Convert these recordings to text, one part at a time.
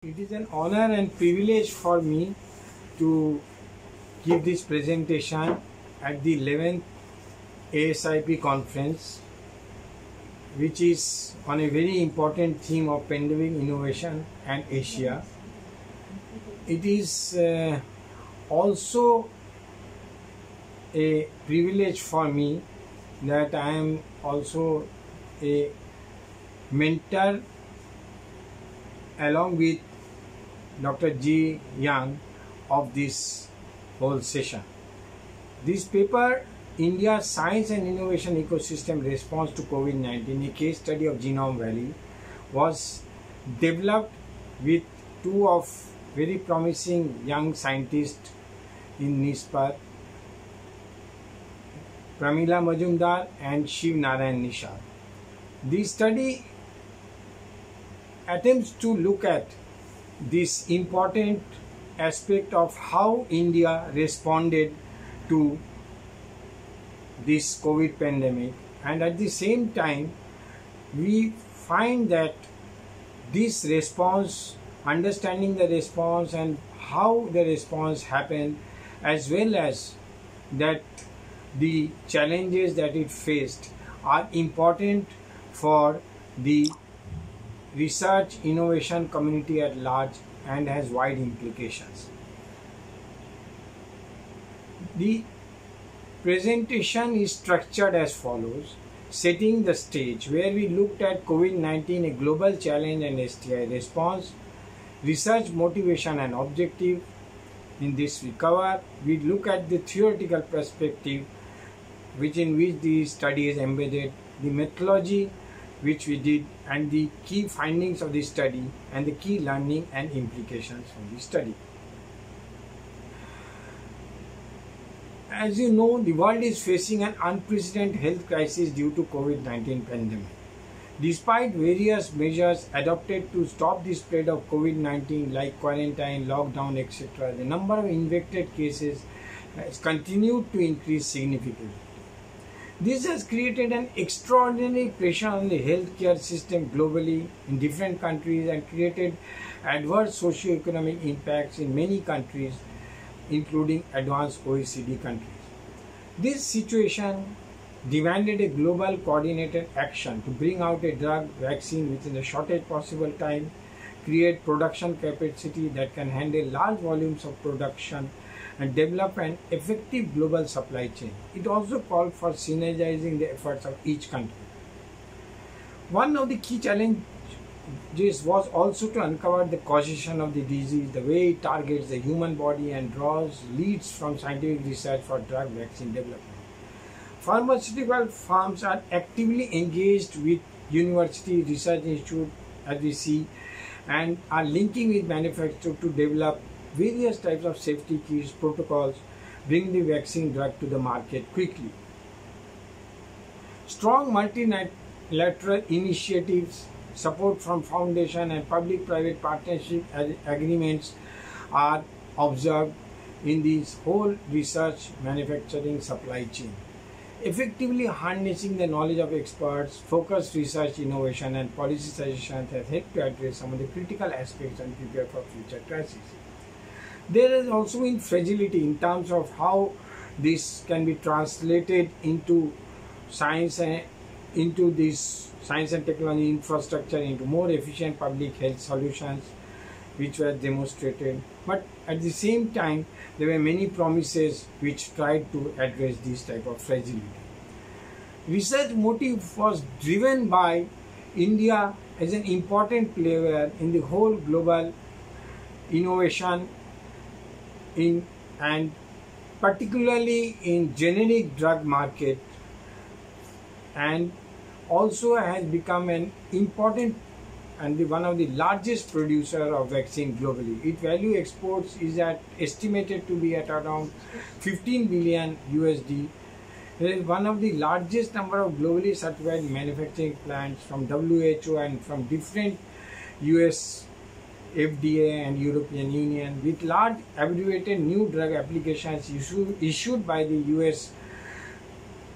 It is an honor and privilege for me to give this presentation at the 11th ASIP conference, which is on a very important theme of pandemic innovation and Asia. It is also a privilege for me that I am also a mentor along with Dr. Ji Yang of this whole session. This paper, India's Science and Innovation Ecosystem Response to COVID-19, a case study of Genome Valley, was developed with two of very promising young scientists in NISPAR, Pramila Majumdar and Shiv Narayan Nishad. This study attempts to look at this important aspect of how India responded to this COVID pandemic, and at the same time we find that this response, understanding the response and how the response happened, as well as that the challenges that it faced, are important for the research innovation community at large and has wide implications. The presentation is structured as follows: setting the stage, where we looked at COVID-19, a global challenge and STI response, research motivation and objective. In this we look at the theoretical perspective in which the study is embedded, the methodology which we did, and the key findings of the study and the key learning and implications from the study. As you know, the world is facing an unprecedented health crisis due to COVID-19 pandemic. Despite various measures adopted to stop the spread of COVID-19 like quarantine, lockdown, etc., the number of infected cases has continued to increase significantly. This has created an extraordinary pressure on the healthcare system globally in different countries and created adverse socio-economic impacts in many countries, including advanced OECD countries. This situation demanded a global coordinated action to bring out a drug vaccine within the shortest possible time, create production capacity that can handle large volumes of production, and develop an effective global supply chain. It also called for synergizing the efforts of each country. One of the key challenges was also to uncover the causation of the disease, the way it targets the human body and draws leads from scientific research for drug vaccine development. Pharmaceutical firms are actively engaged with university research institute, as we see, and are linking with manufacturers to develop various types of safety kits, protocols, bring the vaccine drug to the market quickly. Strong multilateral initiatives, support from foundation and public-private partnership agreements are observed in this whole research manufacturing supply chain. Effectively harnessing the knowledge of experts, focused research innovation and policy suggestions has helped to address some of the critical aspects and prepare for future crises. There is also in fragility in terms of how this can be translated into science and into this science and technology infrastructure, into more efficient public health solutions, which were demonstrated. But at the same time, there were many promises which tried to address this type of fragility. Research motive was driven by India as an important player in the whole global innovation and particularly in generic drug market, and also has become an important and one of the largest producer of vaccine globally. Its value exports is estimated to be at around 15 billion USD. It is one of the largest number of globally certified manufacturing plants from WHO and from different US FDA and European Union, with large abbreviated new drug applications issued by the US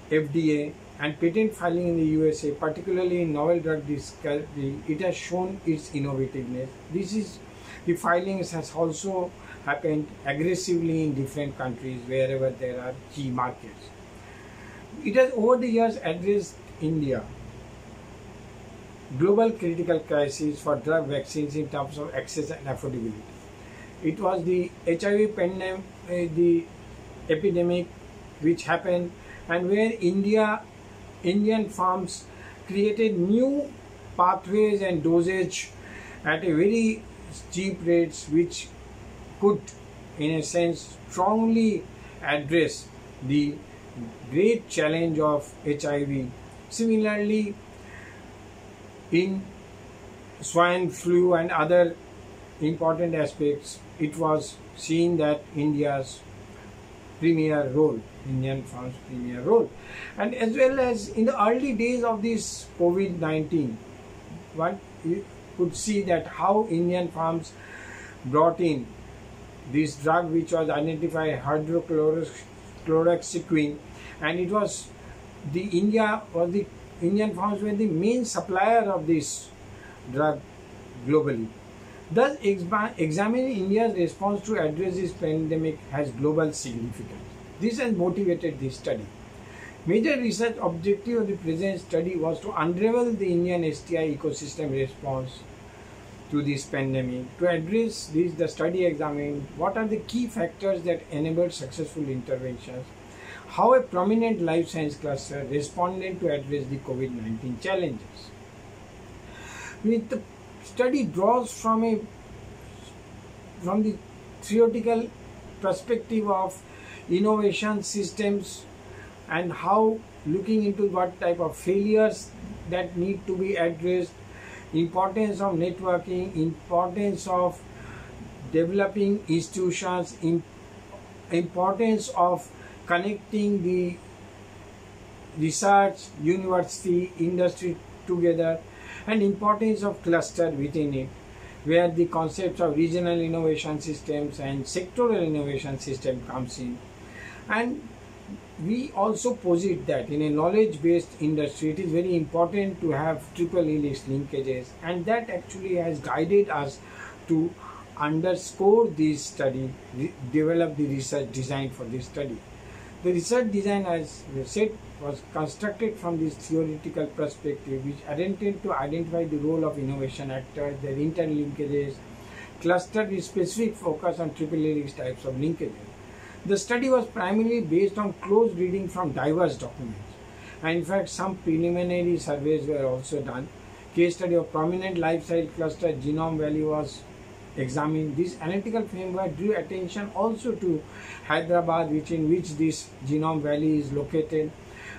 FDA and patent filing in the USA, particularly in novel drug discovery. It has shown its innovativeness. This is The filings has also happened aggressively in different countries wherever there are key markets. It has over the years addressed India global critical crisis for drug vaccines in terms of access and affordability. It was the HIV pandemic, the epidemic which happened, and where Indian farms created new pathways and dosage at a very cheap rates, which could, in a sense, strongly address the great challenge of HIV. Similarly, in swine flu and other important aspects, it was seen that Indian farms' premier role. And as well as in the early days of this COVID-19, one could see that how Indian farms brought in this drug which was identified hydrochloroquine, and it was the Indian farms were the main supplier of this drug globally. Thus, examining India's response to address this pandemic has global significance. This has motivated this study. Major research objective of the present study was to unravel the Indian STI ecosystem response to this pandemic. To address this, the study examined what are the key factors that enabled successful interventions, how a prominent life science cluster responded to address the COVID-19 challenges. The study draws from the theoretical perspective of innovation systems and how looking into what type of failures that need to be addressed, importance of networking, importance of developing institutions, importance of connecting the research, university, industry together, and importance of cluster within it, where the concepts of regional innovation systems and sectoral innovation system comes in. And we also posit that in a knowledge-based industry, it is very important to have triple helix linkages, and that actually has guided us to underscore this study, develop the research design for this study. The research design, as we said, was constructed from this theoretical perspective, which attempted to identify the role of innovation actors, their interlinkages, clustered with specific focus on triple helix types of linkages. The study was primarily based on close reading from diverse documents, and in fact some preliminary surveys were also done. Case study of prominent lifestyle cluster Genome Valley was examined. This analytical framework drew attention also to Hyderabad, in which this Genome Valley is located,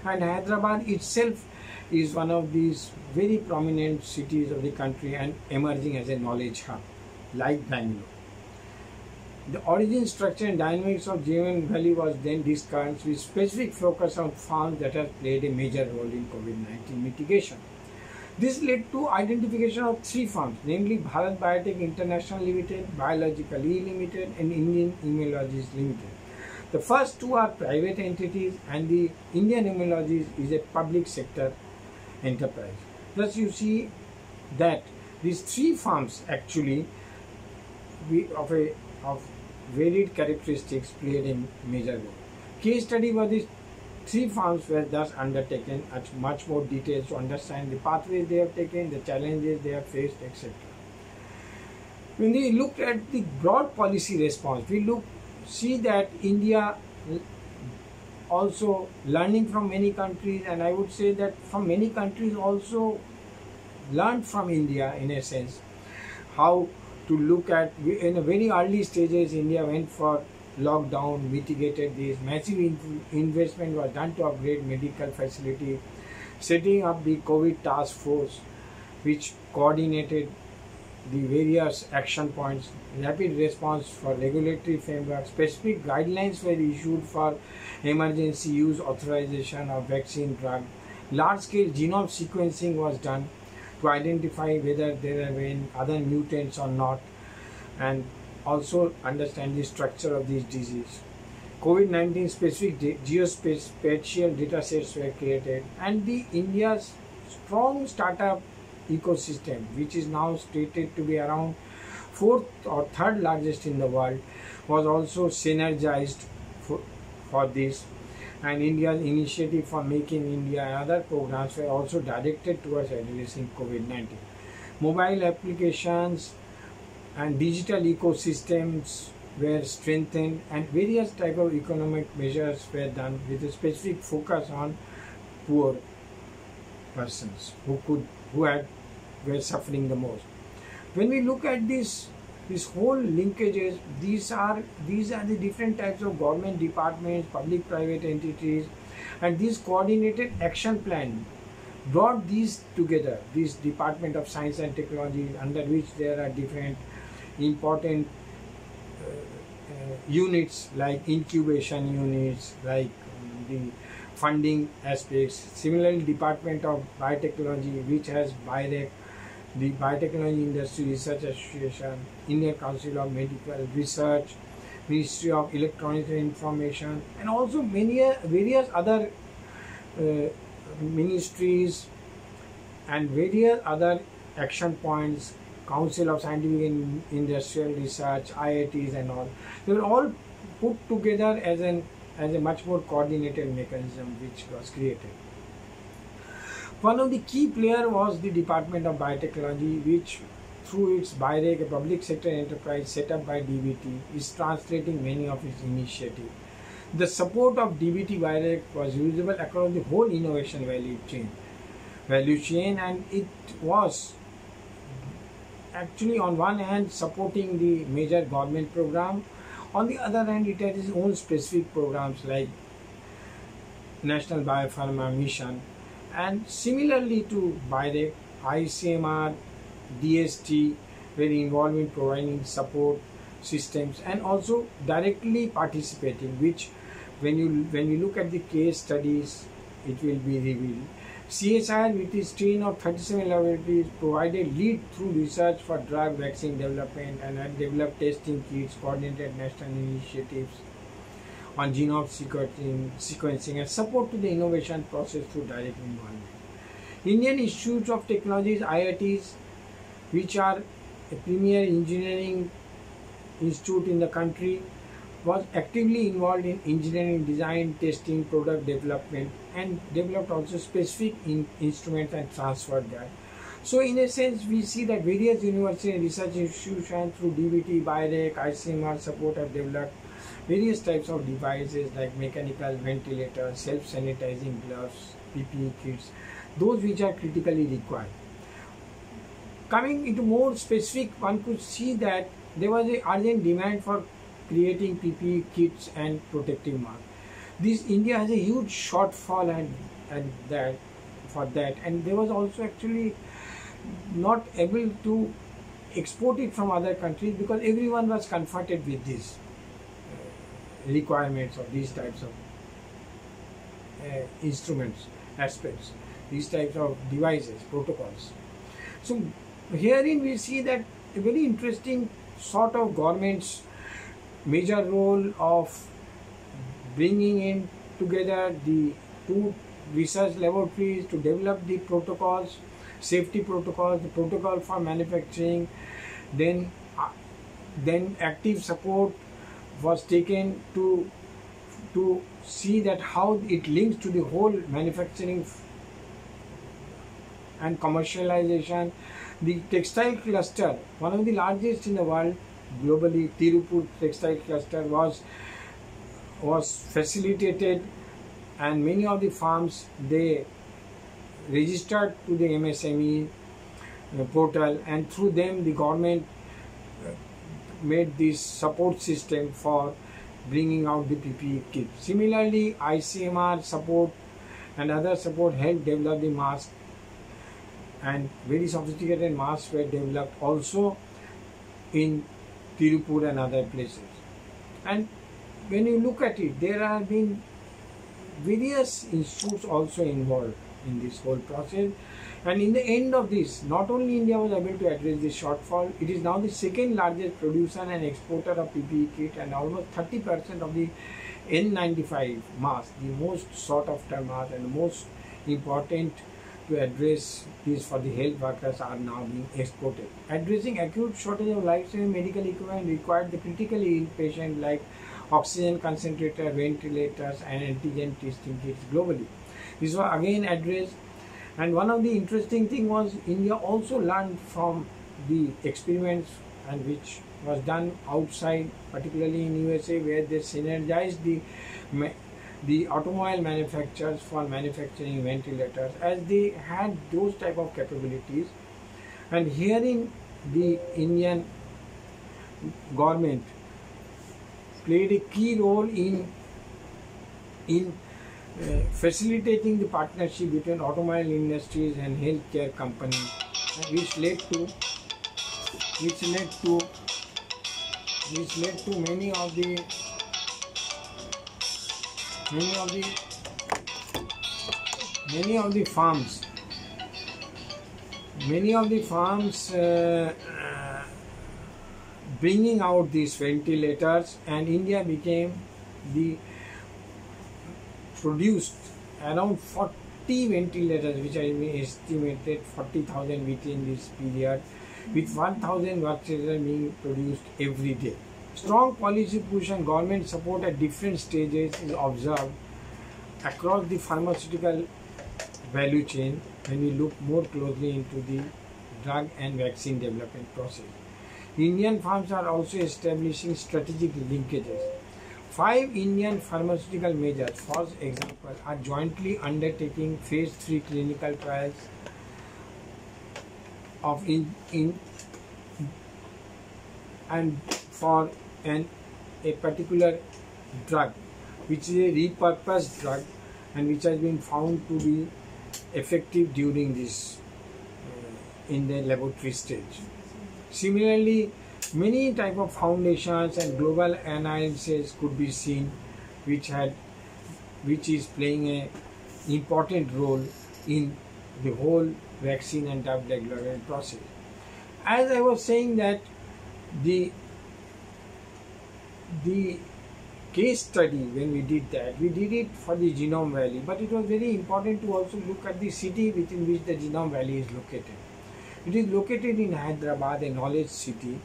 and Hyderabad itself is one of these very prominent cities of the country and emerging as a knowledge hub like Bangalore. The origin, structure and dynamics of Genome Valley was then discussed with specific focus on farms that have played a major role in COVID-19 mitigation. This led to identification of 3 firms, namely Bharat Biotech International Limited, Biological E Limited and Indian Immunologies Limited. The first 2 are private entities and the Indian Immunologies is a public sector enterprise. Thus you see that these 3 firms actually of varied characteristics played a major role. Case study for these 3 firms were thus undertaken at much more detail to understand the pathways they have taken, the challenges they have faced, etc. When we look at the broad policy response, we see that India also learning from many countries, and I would say that from many countries also learned from India in a sense how to look at. In a very early stages, India went for lockdown, mitigated this. Massive investment was done to upgrade medical facility, setting up the COVID task force, which coordinated the various action points, rapid response for regulatory framework, specific guidelines were issued for emergency use authorization of vaccine drug. Large-scale genome sequencing was done to identify whether there have been other mutants or not, and also understand the structure of this disease. COVID-19 specific geospatial data sets were created, and the India's strong startup ecosystem, which is now stated to be around fourth or third largest in the world, was also synergized for this. And India's initiative for Make in India and other programs were also directed towards addressing COVID-19. Mobile applications and digital ecosystems were strengthened, and various type of economic measures were done with a specific focus on poor persons were suffering the most. When we look at this whole linkages, these are the different types of government departments, public private entities, and this coordinated action plan brought these together. This Department of Science and Technology, under which there are different important units like incubation units, like the funding aspects. Similarly, Department of Biotechnology, which has BIREC, the Biotechnology Industry Research Association, Indian Council of Medical Research, Ministry of Electronics and Information, and also various other ministries and various other action points, Council of Scientific and Industrial Research, IITs and all. They were all put together as a much more coordinated mechanism which was created. One of the key players was the Department of Biotechnology, which through its BIREC, a public sector enterprise set up by DBT, is translating many of its initiatives. The support of DBT BIREC was visible across the whole innovation value chain, and it was actually on one hand supporting the major government program, on the other hand it had its own specific programs like National Biopharma Mission, and similarly to BIREC, ICMR, DST were involved in providing support systems and also directly participating, which when you look at the case studies it will be revealed. CSIR, with its chain of 37 laboratories, provided lead through research for drug vaccine development and had developed testing kits, coordinated national initiatives on genome sequencing and support to the innovation process through direct involvement. Indian Institutes of Technologies, IITs, which are a premier engineering institute in the country, was actively involved in engineering design, testing, product development, and developed also specific instruments and transferred that. So in a sense, we see that various university and research institutions through DBT, BIREC, ICMR support have developed various types of devices like mechanical ventilators, self-sanitizing gloves, PPE kits, those which are critically required. Coming into more specific, one could see that there was an urgent demand for creating PPE kits and protective masks. India has a huge shortfall and there was also actually not able to export it from other countries because everyone was confronted with these requirements of these types of instruments, aspects, these types of devices, protocols. So herein we see that a very interesting sort of government's major role of bringing in together the two research laboratories to develop the protocols, safety protocols, the protocol for manufacturing, then active support was taken to see that how it links to the whole manufacturing and commercialization. The textile cluster, one of the largest in the world globally, Tirupur textile cluster was facilitated, and many of the farms, they registered to the MSME portal, and through them the government made this support system for bringing out the PPE kit. Similarly, ICMR support and other support helped develop the mask, and very sophisticated masks were developed also in Tirupur and other places. And when you look at it, there have been various institutes also involved in this whole process, and in the end of this, not only India was able to address this shortfall, it is now the second largest producer and exporter of PPE kit, and almost 30% of the N95 mask, the most sought after mask and the most important to address this for the health workers are now being exported. Addressing acute shortage of life-saving medical equipment required the critically ill patient like oxygen concentrator, ventilators and antigen testing kits globally. This was again addressed, and one of the interesting thing was India also learned from the experiments and which was done outside, particularly in USA, where they synergized the automobile manufacturers for manufacturing ventilators, as they had those type of capabilities. And herein the Indian government played a key role in facilitating the partnership between automobile industries and healthcare companies, which led to many of the farms bringing out these ventilators, and India became the produced around 40 ventilators, which has been estimated 40,000 within this period, with 1,000 ventilators being produced every day. Strong policy push and government support at different stages is observed across the pharmaceutical value chain when we look more closely into the drug and vaccine development process. Indian firms are also establishing strategic linkages. 5 Indian pharmaceutical majors, for example, are jointly undertaking phase 3 clinical trials of a particular drug, which is a repurposed drug and which has been found to be effective during this in the laboratory stage. Similarly, many type of foundations and global alliances could be seen, which is playing a important role in the whole vaccine and drug development process. As I was saying that the case study, when we did it for the Genome Valley, but it was very important to also look at the city within which the Genome Valley is located. It is located in Hyderabad, a knowledge city,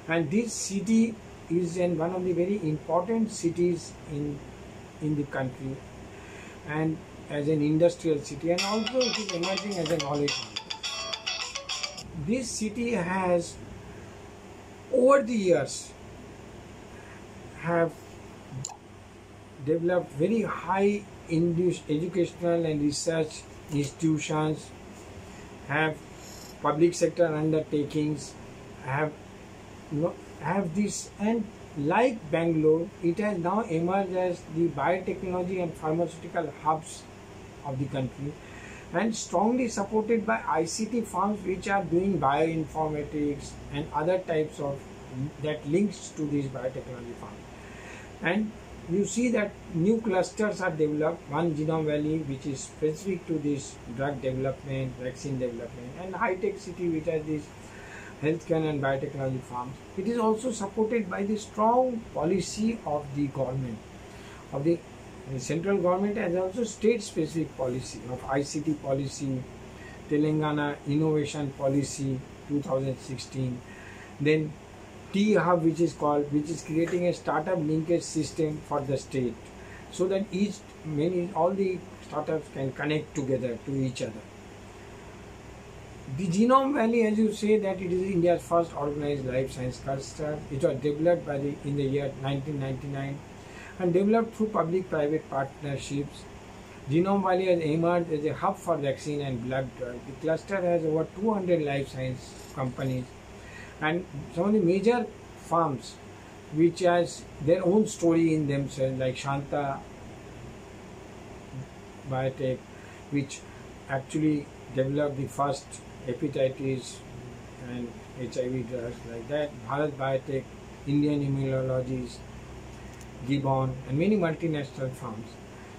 and this city is one of the very important cities in the country, and as an industrial city, and also it is emerging as a knowledge city. This city has, over the years, have developed very high educational and research institutions, have public sector undertakings, have this, and like Bangalore, it has now emerged as the biotechnology and pharmaceutical hubs of the country, and strongly supported by ICT firms which are doing bioinformatics and other types of that links to these biotechnology firms. And you see that new clusters are developed, one Genome Valley which is specific to this drug development, vaccine development, and high-tech city which has these healthcare and biotechnology firms. It is also supported by the strong policy of the government, of the central government, and also state-specific policy of ICT policy, Telangana Innovation Policy 2016, then T-Hub, which is creating a startup linkage system for the state, so that all the startups can connect together to each other. The Genome Valley, as you say, that it is India's first organized life science cluster. It was developed in the year 1999 and developed through public-private partnerships. Genome Valley has emerged as a hub for vaccine and blood drug. The cluster has over 200 life science companies, and some of the major firms which has their own story in themselves, like Shanta Biotech, which actually developed the first hepatitis and HIV drugs like that, Bharat Biotech, Indian Immunologies, Gibbon, and many multinational firms.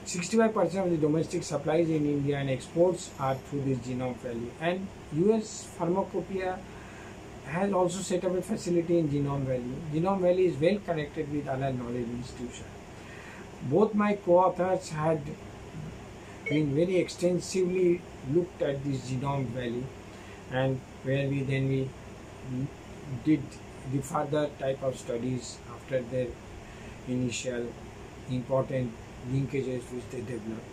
65% of the domestic supplies in India and exports are through this Genome Valley. And US Pharmacopoeia has also set up a facility in Genome Valley. Genome Valley is well connected with other knowledge institutions. Both my co-authors had been very extensively looked at this Genome Valley, and where we did the further type of studies after their initial important linkages which they developed.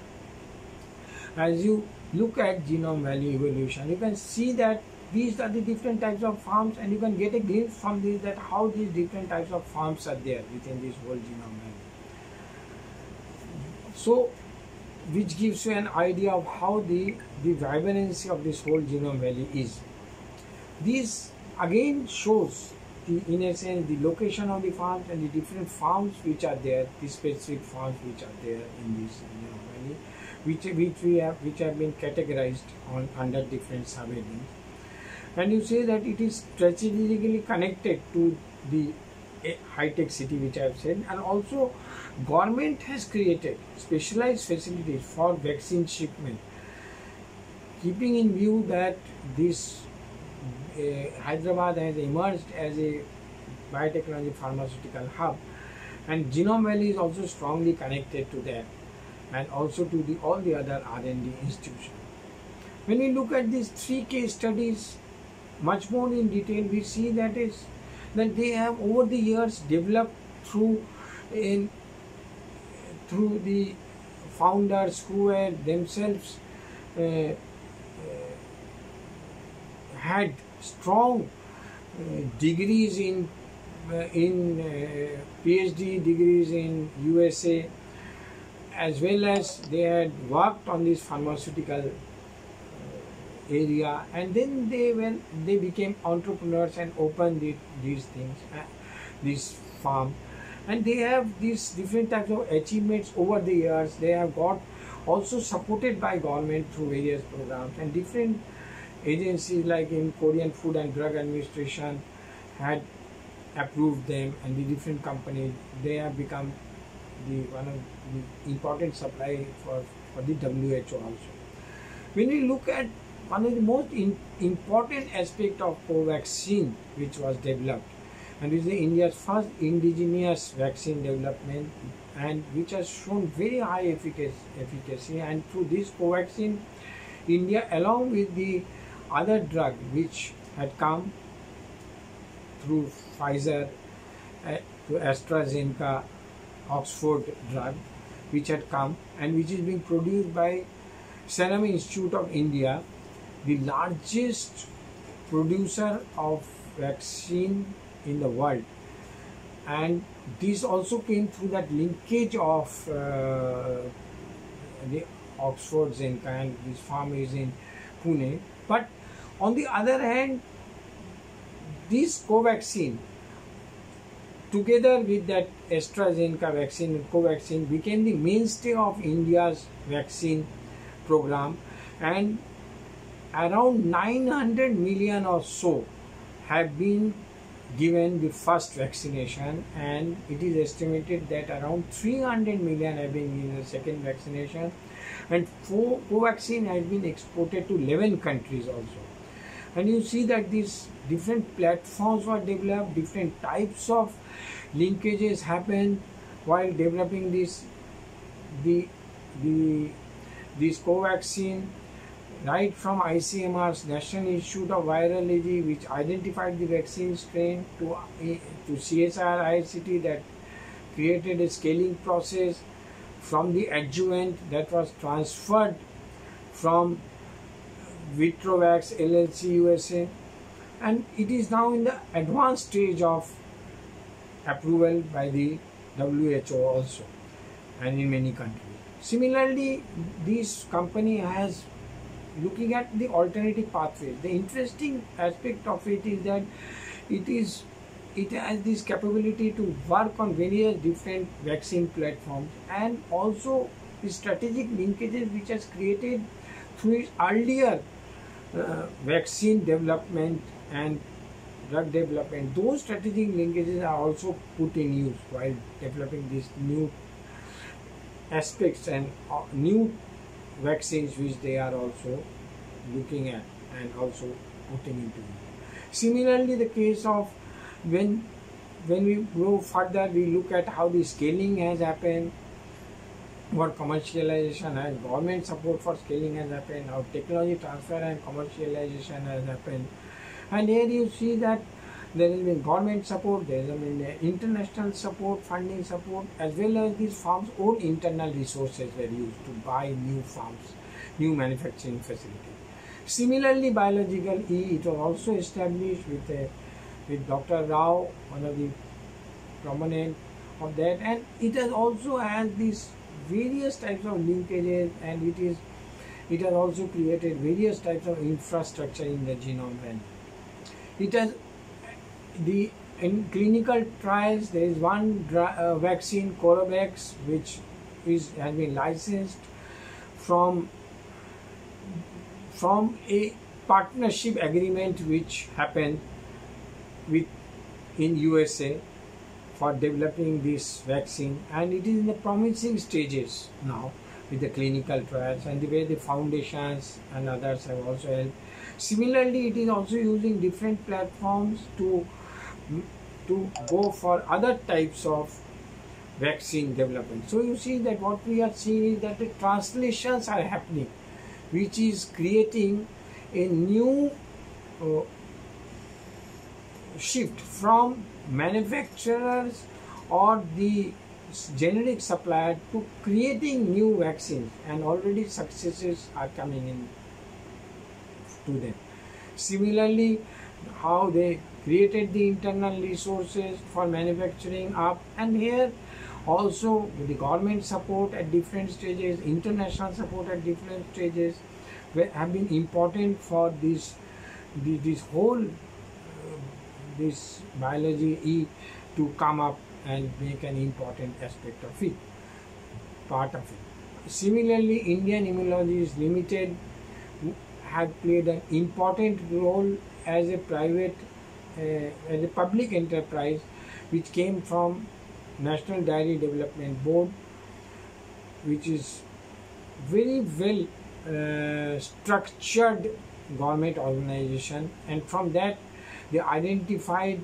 As you look at Genome Valley evolution, you can see that these are the different types of farms, and you can get a glimpse from this that how these different types of farms are there within this whole Genome Valley. So, which gives you an idea of how the vibrancy of this whole Genome Valley is. This again shows in a sense the location of the farms and the different farms which are there, the specific farms which are there in this Genome Valley, which have been categorized under different subheadings. And you say that it is strategically connected to the high-tech city which I have said, and also government has created specialized facilities for vaccine shipment, keeping in view that this Hyderabad has emerged as a biotechnology pharmaceutical hub, and Genome Valley is also strongly connected to that, and also to all the other R&D institutions. When we look at these 3 case studies much more in detail, we see that they have over the years developed through the founders who were themselves had strong degrees in PhD degrees in USA, as well as they had worked on this pharmaceutical area, and then they became entrepreneurs and opened these things, this farm, and they have these different types of achievements over the years. They have got also supported by government through various programs, and different agencies like in Korean Food and Drug Administration had approved them, and the different companies, they have become one of the important supply for the WHO also. When we look at one of the most important aspect of Covaxin which was developed, and is India's first indigenous vaccine development, and which has shown very high efficacy, and through this Covaxin, India along with the other drug which had come through Pfizer to AstraZeneca Oxford drug which had come and which is being produced by Serum Institute of India, the largest producer of vaccine in the world. And this also came through that linkage of the Oxford Zeneca, and this farm is in Pune. But on the other hand, this Covaxin together with that AstraZeneca vaccine and Covaxin became the mainstay of India's vaccine program, and around 900 million or so have been given the first vaccination, and it is estimated that around 300 million have been given the second vaccination, and Covaxin has been exported to 11 countries also. And you see that these different platforms were developed, different types of linkages happened while developing this Covaxin, right from ICMR's National Institute of Virology, which identified the vaccine strain, to CSIR IICT that created a scaling process, from the adjuvant that was transferred from Vitrovax LLC USA, and it is now in the advanced stage of approval by the WHO also, and in many countries. Similarly, this company has looking at the alternative pathways. The interesting aspect of it is that it has this capability to work on various different vaccine platforms, and also the strategic linkages which has created through its earlier vaccine development and drug development. Those strategic linkages are also put in use while developing these new aspects and new vaccines which they are also looking at and also putting into use. Similarly, the case of when we go further, we look at how the scaling has happened, what commercialization has, government support for scaling has happened, how technology transfer and commercialization has happened. And here you see that there has been government support, there has been international support, funding support, as well as these farms' own internal resources were used to buy new farms, new manufacturing facilities. Similarly, biological E, it was also established with Dr. Rao, one of the prominent of that, and it has also has these various types of linkages, and it has also created various types of infrastructure in the genome bank. It has in clinical trials. There is one vaccine, Corovax, which has been licensed from a partnership agreement which happened in USA for developing this vaccine, and it is in the promising stages now with the clinical trials, and the way the foundations and others have also helped. Similarly, it is also using different platforms to go for other types of vaccine development. So you see that what we are seeing is that the translations are happening, which is creating a new shift from manufacturers or the generic supplier to creating new vaccines, and already successes are coming in to them. Similarly, how they created the internal resources for manufacturing up, and here also with the government support at different stages, international support at different stages have been important for this whole this biology E to come up and make an important aspect of it, part of it. Similarly, Indian Immunology Limited had played an important role as a public enterprise, which came from National Dairy Development Board, which is very well structured government organization, and from that they identified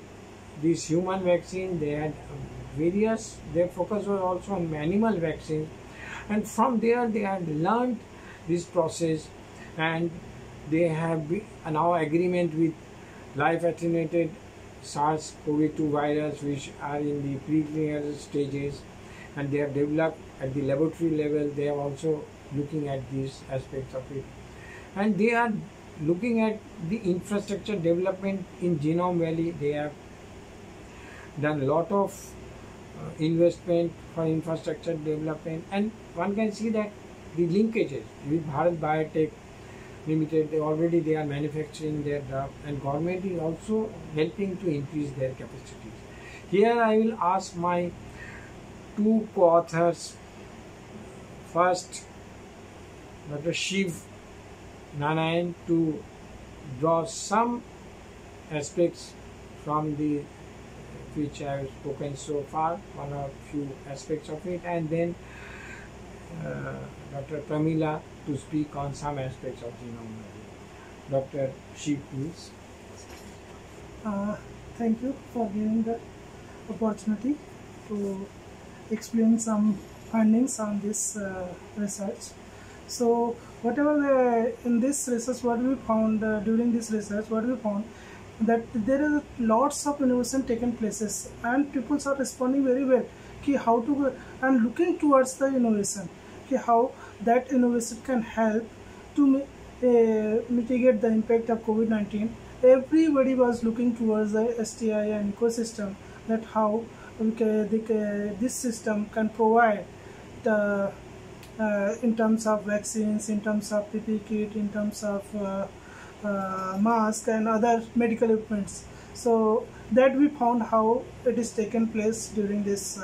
this human vaccine. They had their focus was also on animal vaccine, and from there they had learned this process, and they have now agreement with live attenuated SARS-CoV-2 virus, which are in the preclinical stages, and they have developed at the laboratory level. They are also looking at these aspects of it, and they are looking at the infrastructure development in Genome Valley. They have done a lot of investment for infrastructure development, and one can see that the linkages with Bharat Biotech Limited, they are manufacturing their drug, and government is also helping to increase their capacities. Here I will ask my two co-authors. First, Dr. Shiv Narayan, to draw some aspects from the which I have spoken so far, one or few aspects of it, and then Dr. Pramila to speak on some aspects of genome valley. Dr. Shiv, please. Thank you for giving the opportunity to explain some findings on this research. So whatever in this research, what we found during this research, what we found that there is lots of innovation taken places, and people are responding very well how to go and looking towards the innovation, how that innovation can help to mitigate the impact of COVID-19. Everybody was looking towards the STI and ecosystem, that how this system can provide the in terms of vaccines, in terms of PPE kit, in terms of mask and other medical equipments. So that we found how it is taken place during this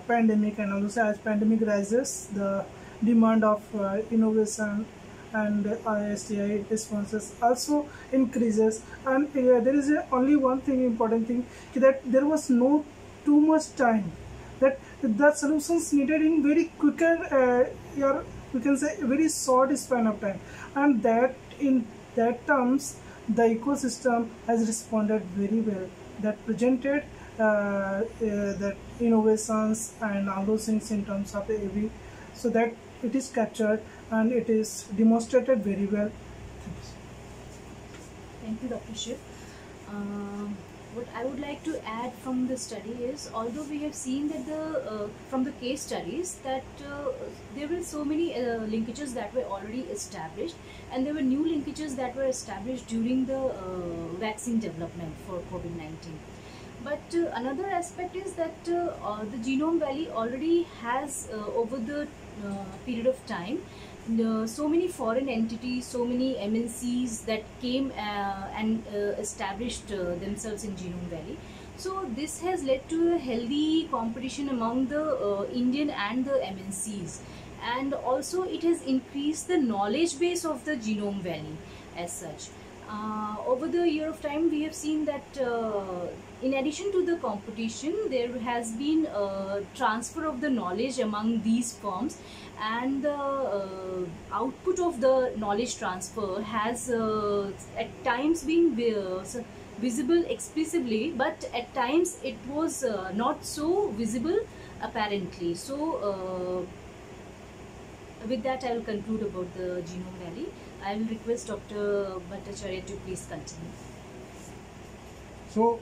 pandemic, and also as pandemic rises, the demand of innovation and STI responses also increases. And there is only one thing, important thing, that there was no too much time, that the solutions needed in very quicker we can say very short span of time, and that in that terms the ecosystem has responded very well, that presented that innovations and all those things in terms of the AV, so that it is captured and it is demonstrated very well. Thank you, Dr. Shiv. What I would like to add from the study is, although we have seen that from the case studies that there were so many linkages that were already established, and there were new linkages that were established during the vaccine development for COVID-19. But another aspect is that the Genome Valley already has over the period of time so many foreign entities, so many MNCs that came and established themselves in Genome Valley. So this has led to a healthy competition among the Indian and the MNCs, and also it has increased the knowledge base of the Genome Valley as such. Over the year of time, we have seen that in addition to the competition, there has been a transfer of the knowledge among these firms, and the output of the knowledge transfer has at times been visible explicitly, but at times it was not so visible apparently. So with that, I will conclude about the Genome Valley. I will request Dr. Bhattacharya to please continue. So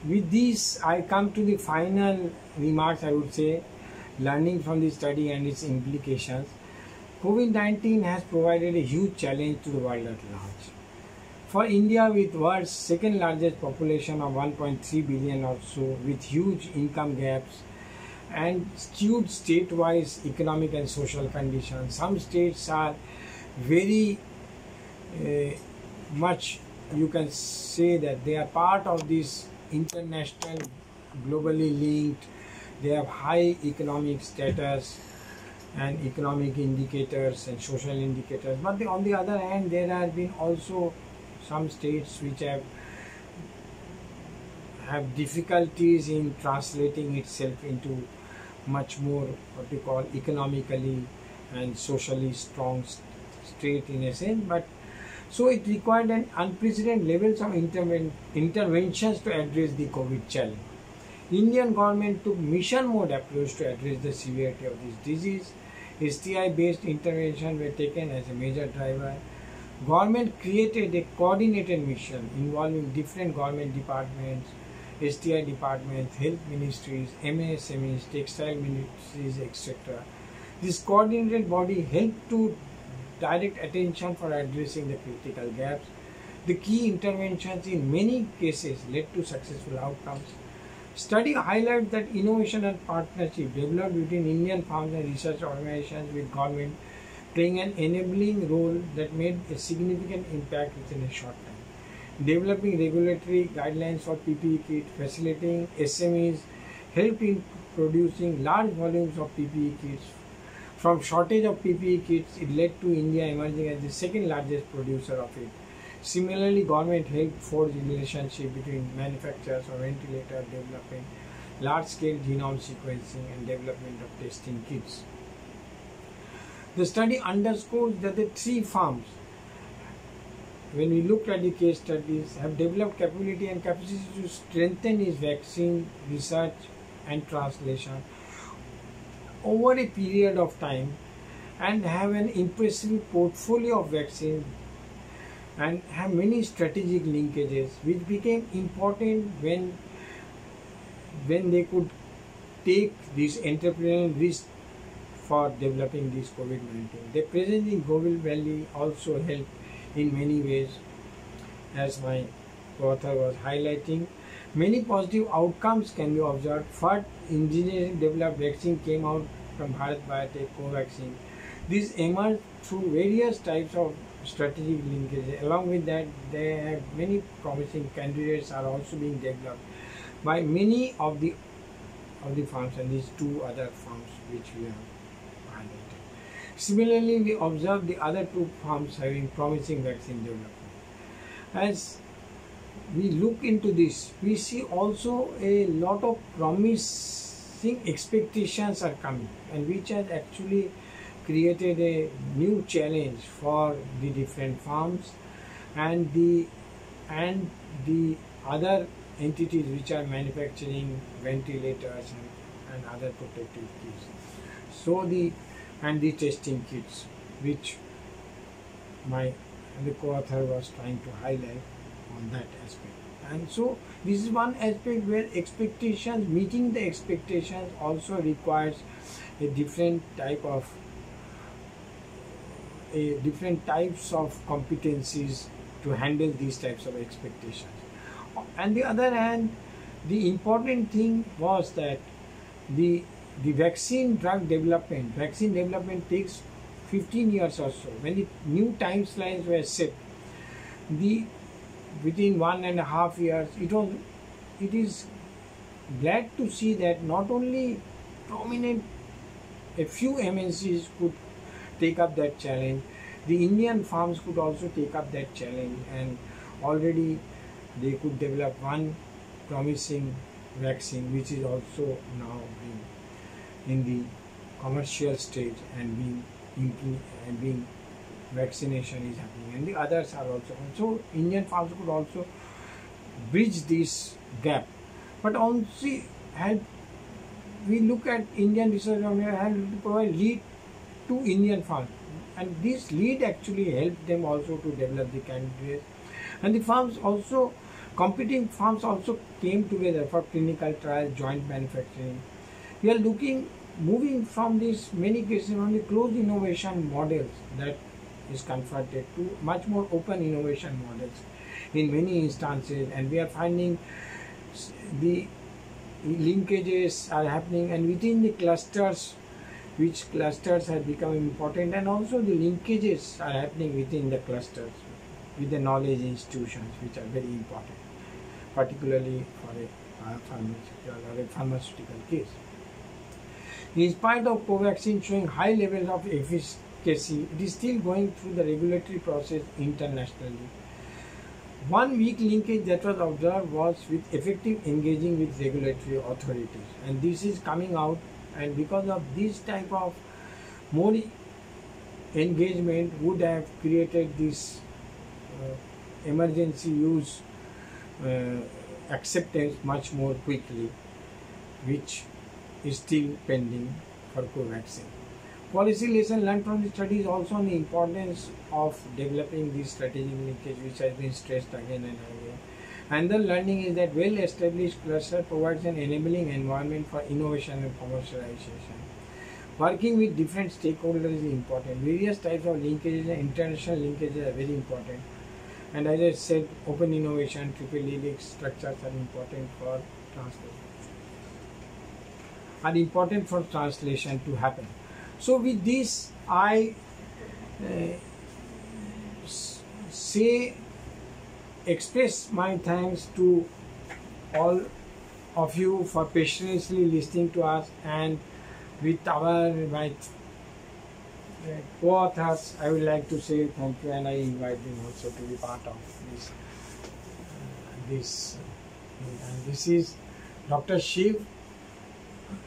with this, I come to the final remarks. I would say, learning from the study and its implications, COVID-19 has provided a huge challenge to the world at large. For India, with world's second largest population of 1.3 billion or so, with huge income gaps and skewed state-wise economic and social conditions, some states are very much, you can say that they are part of this international, globally linked, they have high economic status and economic indicators and social indicators. But on the other hand, there have been also some states which have difficulties in translating itself into much more what we call economically and socially strong state in a sense. But so it required an unprecedented levels of interventions to address the COVID challenge. Indian government took mission mode approach to address the severity of this disease. STI based intervention were taken as a major driver. Government created a coordinated mission involving different government departments, STI departments, health ministries, MSMEs, textile ministries, etc. This coordinated body helped to direct attention for addressing the critical gaps. The key interventions in many cases led to successful outcomes. Study highlights that innovation and partnership developed between Indian firms and research organizations with government playing an enabling role that made a significant impact within a short time. Developing regulatory guidelines for PPE kits, facilitating SMEs, helped in producing large volumes of PPE kits. From shortage of PPE kits, it led to India emerging as the second largest producer of it. Similarly, government helped forge a relationship between manufacturers of ventilators, developing large-scale genome sequencing and development of testing kits. The study underscores that the three firms, when we looked at the case studies, have developed capability and capacity to strengthen its vaccine research and translation over a period of time, and have an impressive portfolio of vaccines and have many strategic linkages which became important when they could take this entrepreneurial risk for developing this COVID-19. The presence in Genome Valley also helped in many ways, as my author was highlighting. Many positive outcomes can be observed. First, engineering developed vaccine came out from Bharat Biotech Covaxin. These emerged through various types of strategic linkages. Along with that, they have many promising candidates are also being developed by many of the firms, and these two other firms which we have highlighted. Similarly, we observe the other two firms having promising vaccine development. As we look into this, we see also a lot of promising expectations are coming, and which has actually created a new challenge for the different firms and the other entities which are manufacturing ventilators and other protective kits. So the testing kits, which the co-author was trying to highlight on that aspect. And so this is one aspect where meeting the expectations also requires different types of competencies to handle these types of expectations. On the other hand, the important thing was that the vaccine development takes 15 years or so. When the new timelines were set, within 1.5 years, it is glad to see that not only a few MNCs could take up that challenge, the Indian firms could also take up that challenge, and already they could develop one promising vaccine which is also now in the commercial stage and being vaccination is happening, and the others are also. So Indian firms could also bridge this gap, but also help. We look at Indian research organizations to provide lead to Indian firms, and this lead actually helped them also to develop the candidates. And the competing firms also came together for clinical trials, joint manufacturing. We are moving from these many cases on the closed innovation models that is converted to much more open innovation models in many instances, and we are finding the linkages are happening, and within the clusters, which clusters have become important, and also the linkages are happening within the clusters with the knowledge institutions, which are very important, particularly for a pharmaceutical case. In spite of Covaxin showing high levels of efficacy, it is still going through the regulatory process internationally. One weak linkage that was observed was with effective engaging with regulatory authorities, and this is coming out, and because of this type of more engagement would have created this emergency use acceptance much more quickly, which is still pending for Covaxin. Policy lesson learned from the study is also on the importance of developing this strategic linkage, which has been stressed again and again. And the learning is that well-established cluster provides an enabling environment for innovation and commercialization. Working with different stakeholders is important. Various types of linkages and international linkages are very important. And as I said, open innovation, triple helix structures are important for translation to happen. So with this, I express my thanks to all of you for patiently listening to us, and with my co-authors, I would like to say thank you, and I invite them also to be part of this. And this is Dr. Shiv,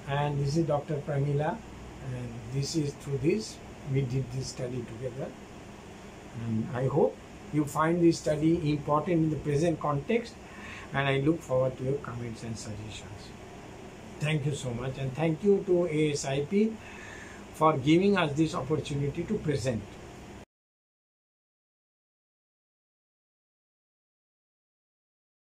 and this is Dr. Pramila, and this is through this we did this study together, and I hope you find this study important in the present context, and I look forward to your comments and suggestions. Thank you so much, and thank you to ASIP for giving us this opportunity to present.